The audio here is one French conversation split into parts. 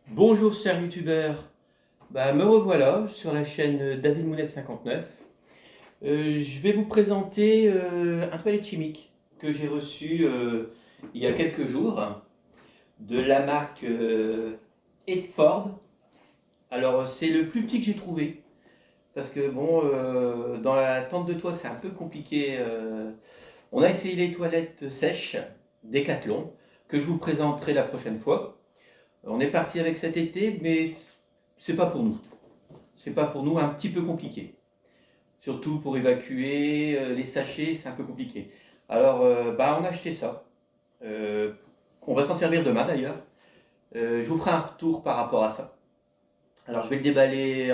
Bonjour chers youtubeurs, me revoilà sur la chaîne David Mounette 59. Je vais vous présenter un toilette chimique que j'ai reçu il y a quelques jours de la marque Edford. Alors c'est le plus petit que j'ai trouvé parce que bon, dans la tente de toit c'est un peu compliqué. On a essayé les toilettes sèches Decathlon que je vous présenterai la prochaine fois. On est parti avec cet été, mais c'est pas pour nous. C'est pas pour nous, un petit peu compliqué. Surtout pour évacuer les sachets, c'est un peu compliqué. Alors, on a acheté ça. Euh, on va s'en servir demain d'ailleurs. Je vous ferai un retour par rapport à ça. Alors, je vais le déballer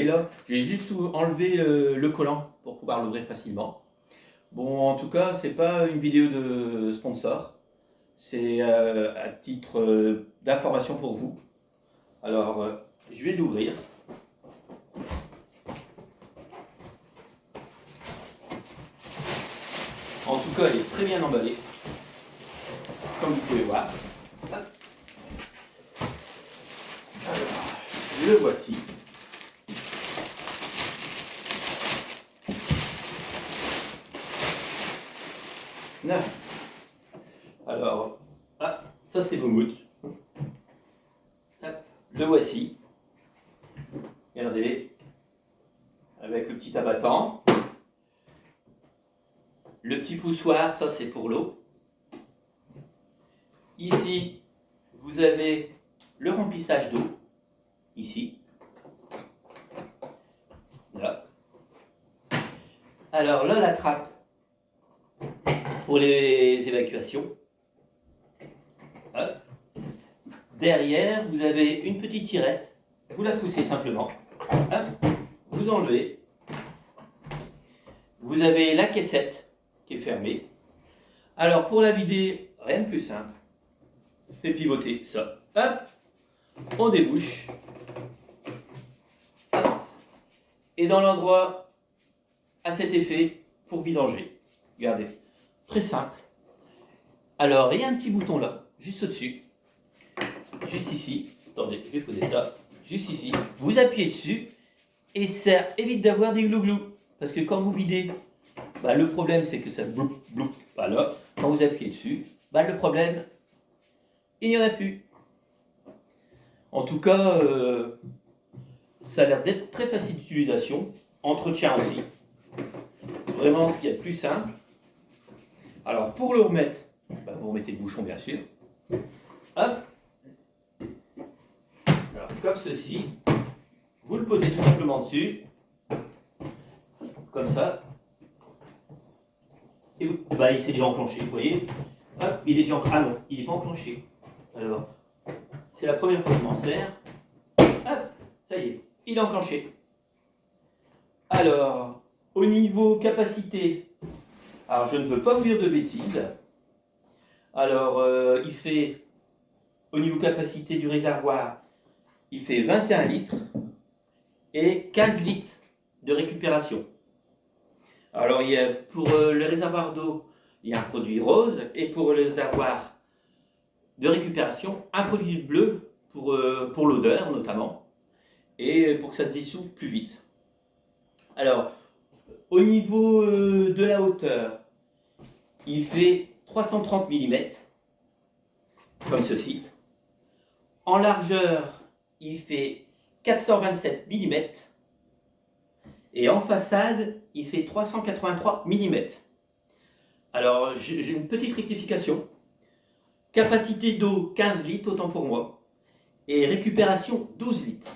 là. J'ai juste enlevé le collant pour pouvoir l'ouvrir facilement. Bon, en tout cas, c'est pas une vidéo de sponsor. C'est à titre d'information pour vous. Alors, je vais l'ouvrir. En tout cas, elle est très bien emballée, comme vous pouvez voir. Alors, le voici. Alors, ça c'est Momout. Le voici. Regardez, avec le petit abattant. Le petit poussoir, ça c'est pour l'eau. Ici, vous avez le remplissage d'eau. Ici. Là. Alors là, la trappe pour les évacuations. Hop. Derrière, vous avez une petite tirette. Vous la poussez simplement. Hop. Vous enlevez. Vous avez la caissette qui est fermée. Alors pour la vider, rien de plus simple. Fait pivoter ça. Hop. On débouche. Hop. Et dans l'endroit à cet effet pour vidanger. Regardez. Très simple. Alors il y a un petit bouton là, juste au-dessus. Juste ici. Attendez, je vais poser ça. Juste ici. Vous appuyez dessus et ça évite d'avoir des glouglous. Parce que quand vous videz, le problème c'est que ça bloup, bloup. Voilà. Quand vous appuyez dessus, le problème, il n'y en a plus. En tout cas, ça a l'air d'être très facile d'utilisation. Entretien aussi. Vraiment ce qu'il y a de plus simple. Alors pour le remettre, vous remettez le bouchon bien sûr. Hop. Alors comme ceci. Vous le posez tout simplement dessus. Comme ça. Et vous, il s'est déjà enclenché, vous voyez. Hop, il est déjà enclenché. Ah non, il n'est pas enclenché. Alors, c'est la première fois que je m'en sers. Hop, ça y est, il est enclenché. Alors, au niveau capacité, alors je ne veux pas vous dire de bêtises. Alors, il fait, au niveau capacité du réservoir, il fait 21 litres et 15 litres de récupération. Alors, il y a, pour le réservoir d'eau, il y a un produit rose, et pour le réservoir de récupération, un produit bleu pour l'odeur notamment, et pour que ça se dissout plus vite. Alors, au niveau de la hauteur, il fait 330 mm, comme ceci. En largeur, il fait 427 mm. Et en façade, il fait 383 mm. Alors, j'ai une petite rectification. Capacité d'eau 15 litres, autant pour moi. Et récupération 12 litres.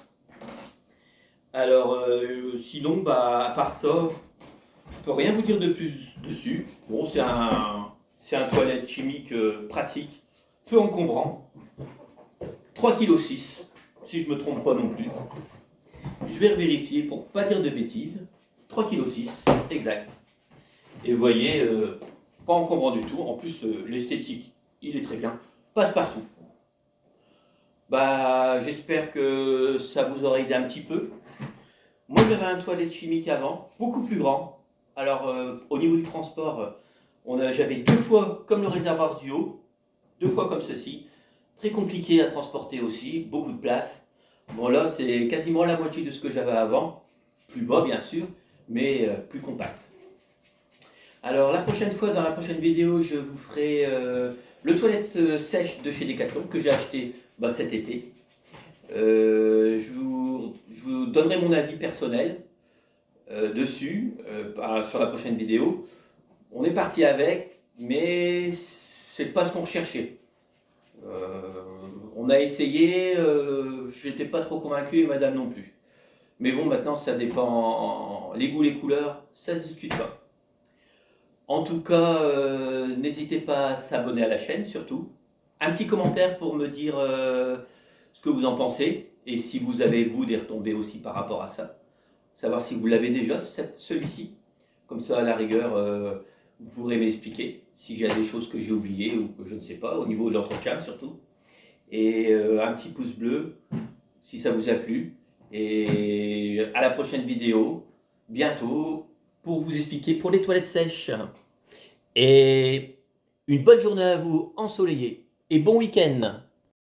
Alors, sinon, à part ça, je peux rien vous dire de plus dessus. Bon, c'est un toilette chimique pratique, peu encombrant. 3,6 kg, si je ne me trompe pas non plus. Je vais vérifier pour ne pas dire de bêtises. 3,6 kg, exact. Et vous voyez, pas encombrant du tout. En plus, l'esthétique, il est très bien. Passe partout. J'espère que ça vous aura aidé un petit peu. Moi, j'avais un toilette chimique avant, beaucoup plus grand. Alors, au niveau du transport, j'avais 2 fois comme le réservoir du haut, 2 fois comme ceci. Très compliqué à transporter aussi, beaucoup de place. Bon là, c'est quasiment la moitié de ce que j'avais avant. Plus bas bien sûr, mais plus compact. Alors la prochaine fois, dans la prochaine vidéo, je vous ferai le toilette sèche de chez Decathlon que j'ai acheté cet été. Je vous donnerai mon avis personnel dessus sur la prochaine vidéo. On est parti avec, mais c'est pas ce qu'on recherchait. On a essayé, j'étais pas trop convaincu et madame non plus. Mais bon, maintenant ça dépend, les goûts, les couleurs, ça se discute pas. En tout cas, n'hésitez pas à s'abonner à la chaîne surtout. Un petit commentaire pour me dire ce que vous en pensez et si vous avez vous des retombées aussi par rapport à ça. Savoir si vous l'avez déjà celui-ci. Comme ça à la rigueur, vous pourrez m'expliquer si j'ai des choses que j'ai oubliées ou que je ne sais pas, au niveau de l'entretien surtout. Et un petit pouce bleu si ça vous a plu. Et à la prochaine vidéo, bientôt, pour vous expliquer pour les toilettes sèches. Et une bonne journée à vous, ensoleillée. Et bon week-end.